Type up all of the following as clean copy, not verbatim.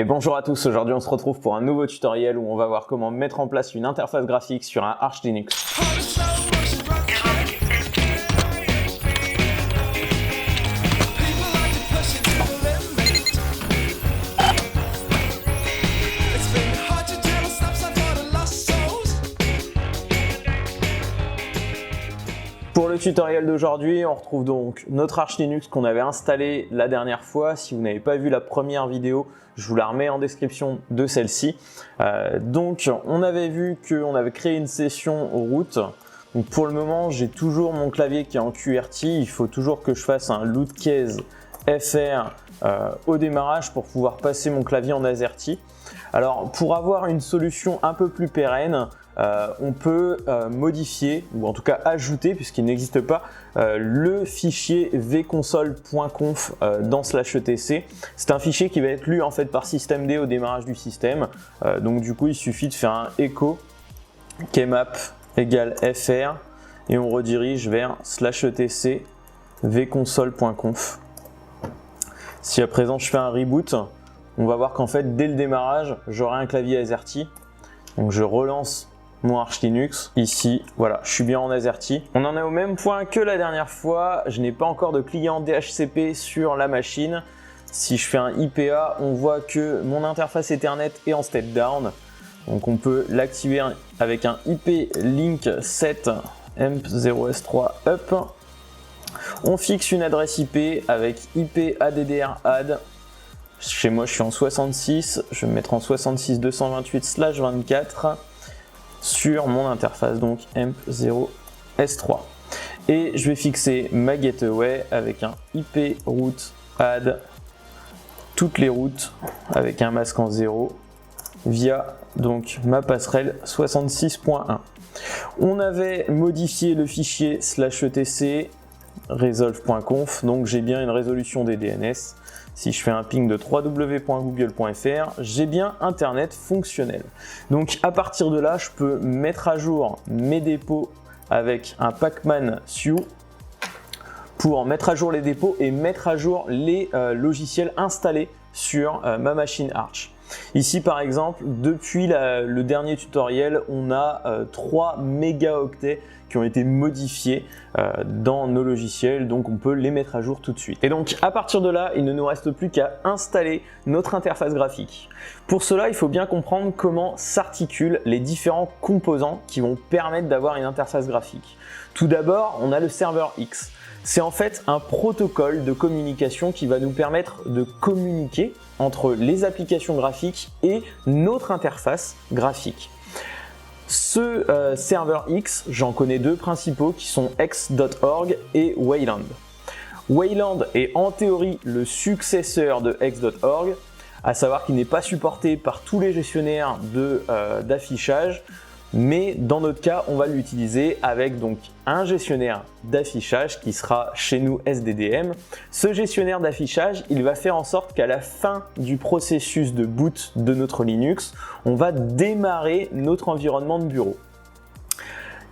Et bonjour à tous, aujourd'hui on se retrouve pour un nouveau tutoriel où on va voir comment mettre en place une interface graphique sur un Arch Linux. Pour le tutoriel d'aujourd'hui, on retrouve donc notre Arch Linux qu'on avait installé la dernière fois. Si vous n'avez pas vu la première vidéo, je vous la remets en description de celle-ci. Donc on avait vu qu'on avait créé une session root. Donc pour le moment, j'ai toujours mon clavier qui est en QWERTY. Il faut toujours que je fasse un loot case FR au démarrage pour pouvoir passer mon clavier en AZERTY. Alors pour avoir une solution un peu plus pérenne, on peut modifier ou en tout cas ajouter, puisqu'il n'existe pas, le fichier vconsole.conf dans /etc. C'est un fichier qui va être lu en fait par systemd au démarrage du système. Donc du coup il suffit de faire un echo kmap égale fr et on redirige vers /etc vconsole.conf. Si à présent je fais un reboot, on va voir qu'en fait dès le démarrage j'aurai un clavier AZERTY. Donc je relance mon Arch Linux. Ici, voilà, je suis bien en AZERTY. On en est au même point que la dernière fois. Je n'ai pas encore de client DHCP sur la machine. Si je fais un IPA, on voit que mon interface Ethernet est en step down. Donc on peut l'activer avec un IP link 7 emp0s3 up. On fixe une adresse IP avec IP addr add. Chez moi, je suis en 66. Je vais me mettre en 66.228/24. sur mon interface, donc emp0s3. Et je vais fixer ma gateway avec un IP route add toutes les routes avec un masque en 0 via donc ma passerelle 66.1. On avait modifié le fichier /etc resolve.conf, donc j'ai bien une résolution des DNS. Si je fais un ping de www.google.fr, j'ai bien Internet fonctionnel. Donc à partir de là, je peux mettre à jour mes dépôts avec un pacman su pour mettre à jour les dépôts et mettre à jour les logiciels installés sur ma machine Arch. Ici par exemple, depuis le dernier tutoriel, on a 3 mégaoctets qui ont été modifiés dans nos logiciels, donc on peut les mettre à jour tout de suite. Et donc à partir de là, il ne nous reste plus qu'à installer notre interface graphique. Pour cela, il faut bien comprendre comment s'articulent les différents composants qui vont permettre d'avoir une interface graphique. Tout d'abord, on a le serveur X. C'est en fait un protocole de communication qui va nous permettre de communiquer entre les applications graphiques et notre interface graphique. Ce serveur X, j'en connais deux principaux qui sont x.org et Wayland. Wayland est en théorie le successeur de x.org, à savoir qu'il n'est pas supporté par tous les gestionnaires d'affichage. Mais dans notre cas, on va l'utiliser avec donc un gestionnaire d'affichage qui sera chez nous SDDM. Ce gestionnaire d'affichage, il va faire en sorte qu'à la fin du processus de boot de notre Linux, on va démarrer notre environnement de bureau.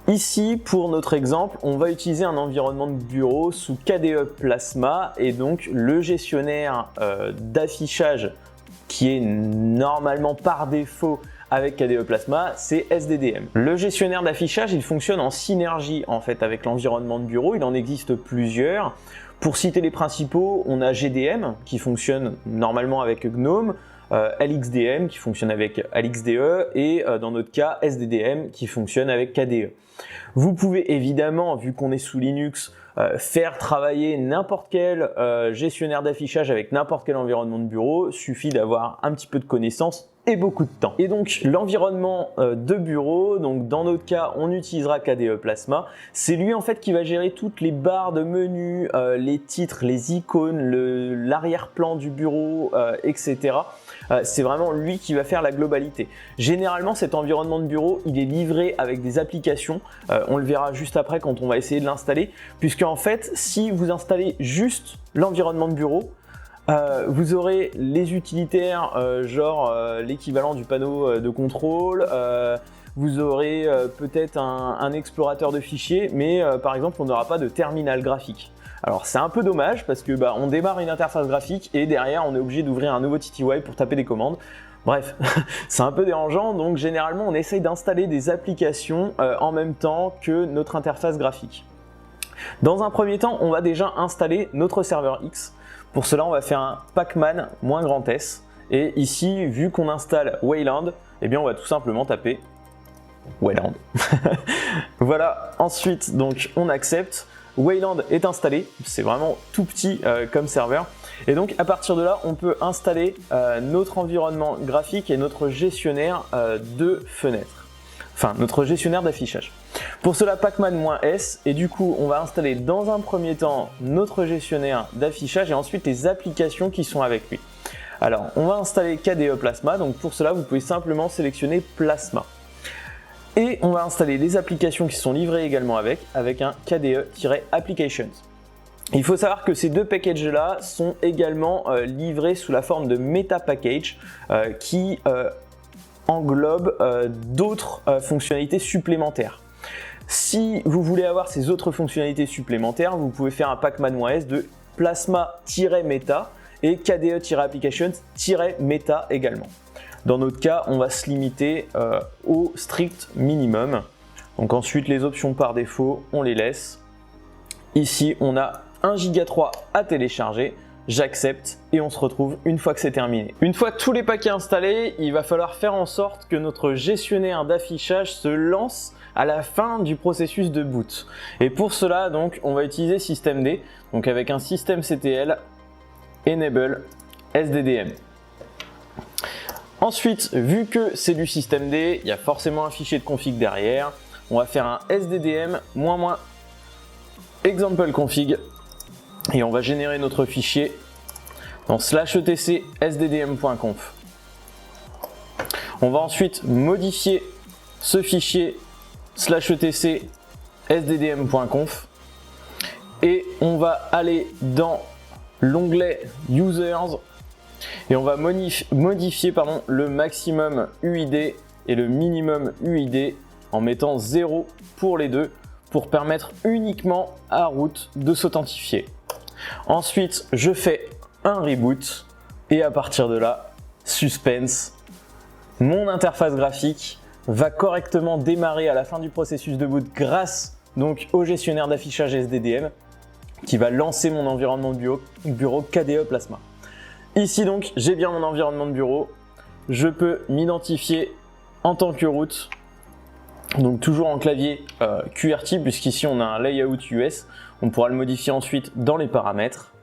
Ici, pour notre exemple, on va utiliser un environnement de bureau sous KDE Plasma et donc le gestionnaire d'affichage qui est normalement par défaut avec KDE Plasma, c'est SDDM. Le gestionnaire d'affichage, il fonctionne en synergie en fait avec l'environnement de bureau. Il en existe plusieurs. Pour citer les principaux, on a GDM qui fonctionne normalement avec GNOME, LXDM qui fonctionne avec LXDE et dans notre cas SDDM qui fonctionne avec KDE. Vous pouvez évidemment, vu qu'on est sous Linux, faire travailler n'importe quel gestionnaire d'affichage avec n'importe quel environnement de bureau. Suffit d'avoir un petit peu de connaissances et beaucoup de temps. Et donc l'environnement de bureau, donc dans notre cas on utilisera KDE Plasma, c'est lui en fait qui va gérer toutes les barres de menu, les titres, les icônes, l'arrière-plan du bureau, etc. C'est vraiment lui qui va faire la globalité. Généralement cet environnement de bureau il est livré avec des applications, on le verra juste après quand on va essayer de l'installer, puisque en fait si vous installez juste l'environnement de bureau, vous aurez les utilitaires, genre l'équivalent du panneau de contrôle, vous aurez peut-être un explorateur de fichiers, mais par exemple on n'aura pas de terminal graphique. Alors c'est un peu dommage parce que on démarre une interface graphique et derrière on est obligé d'ouvrir un nouveau TTY pour taper des commandes. Bref, c'est un peu dérangeant, donc généralement on essaye d'installer des applications en même temps que notre interface graphique. Dans un premier temps, on va déjà installer notre serveur X. Pour cela, on va faire un pacman-s. Et ici, vu qu'on installe Wayland, eh bien on va tout simplement taper Wayland. Voilà, ensuite donc on accepte. Wayland est installé, c'est vraiment tout petit comme serveur. Et donc à partir de là, on peut installer notre environnement graphique et notre gestionnaire de fenêtres. Enfin, notre gestionnaire d'affichage. Pour cela, pacman-s, et du coup, on va installer dans un premier temps notre gestionnaire d'affichage et ensuite les applications qui sont avec lui. Alors, on va installer KDE Plasma, donc pour cela, vous pouvez simplement sélectionner Plasma. Et on va installer les applications qui sont livrées également avec un KDE-Applications. Il faut savoir que ces deux packages-là sont également livrés sous la forme de Meta Package qui englobe d'autres fonctionnalités supplémentaires. Si vous voulez avoir ces autres fonctionnalités supplémentaires, vous pouvez faire un pacman-s de plasma-meta et KDE-applications-meta également. Dans notre cas, on va se limiter au strict minimum. Donc ensuite, les options par défaut, on les laisse. Ici, on a 1,3 Go à télécharger. J'accepte et on se retrouve une fois que c'est terminé. Une fois tous les paquets installés, il va falloir faire en sorte que notre gestionnaire d'affichage se lance à la fin du processus de boot. Et pour cela, donc, on va utiliser systemd, donc avec un systemctl enable sddm. Ensuite, vu que c'est du systemd, il y a forcément un fichier de config derrière. On va faire un sddm example config. Et on va générer notre fichier dans /etc sddm.conf. On va ensuite modifier ce fichier /etc sddm.conf et on va aller dans l'onglet users et on va modifier le maximum UID et le minimum UID en mettant 0 pour les deux pour permettre uniquement à root de s'authentifier. Ensuite, je fais un reboot et à partir de là, suspense, mon interface graphique va correctement démarrer à la fin du processus de boot grâce donc au gestionnaire d'affichage SDDM qui va lancer mon environnement de bureau KDE Plasma. Ici donc, j'ai bien mon environnement de bureau, je peux m'identifier en tant que root. Donc toujours en clavier QWERTY puisqu'ici on a un layout US, on pourra le modifier ensuite dans les paramètres.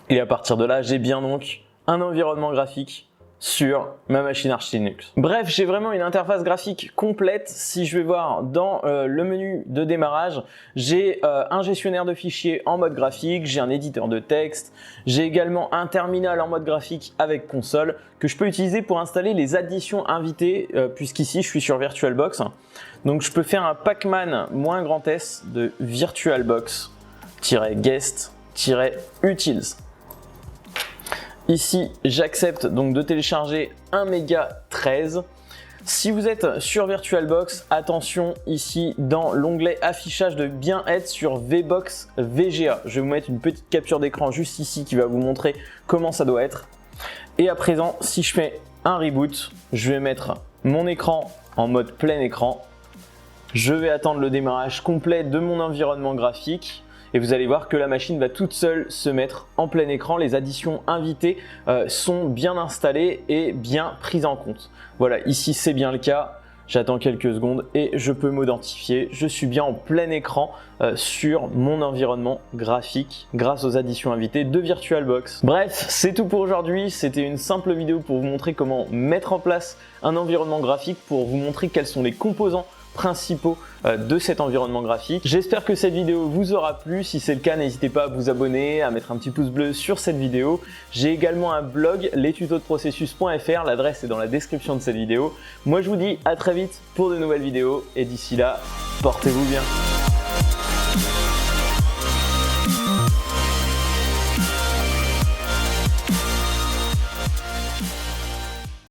Et à partir de là, j'ai bien donc un environnement graphique sur ma machine Arch Linux. Bref, j'ai vraiment une interface graphique complète. Si je vais voir dans le menu de démarrage, j'ai un gestionnaire de fichiers en mode graphique, j'ai un éditeur de texte, j'ai également un terminal en mode graphique avec console que je peux utiliser pour installer les additions invitées puisqu'ici je suis sur VirtualBox. Donc je peux faire un pacman-s de virtualbox-guest-utils. Ici, j'accepte donc de télécharger 1,13 MB. Si vous êtes sur VirtualBox, attention ici dans l'onglet affichage de bien être sur VBox VGA. Je vais vous mettre une petite capture d'écran juste ici qui va vous montrer comment ça doit être. Et à présent, si je fais un reboot, je vais mettre mon écran en mode plein écran. Je vais attendre le démarrage complet de mon environnement graphique. Et vous allez voir que la machine va toute seule se mettre en plein écran. Les additions invitées sont bien installées et bien prises en compte. Voilà, ici c'est bien le cas. J'attends quelques secondes et je peux m'identifier. Je suis bien en plein écran sur mon environnement graphique grâce aux additions invitées de VirtualBox. Bref, c'est tout pour aujourd'hui. C'était une simple vidéo pour vous montrer comment mettre en place un environnement graphique, pour vous montrer quels sont les composants principaux de cet environnement graphique. J'espère que cette vidéo vous aura plu. Si c'est le cas, n'hésitez pas à vous abonner, à mettre un petit pouce bleu sur cette vidéo. J'ai également un blog, lestutodeprocessus.fr, l'adresse est dans la description de cette vidéo. Moi je vous dis à très vite pour de nouvelles vidéos et d'ici là, portez-vous bien.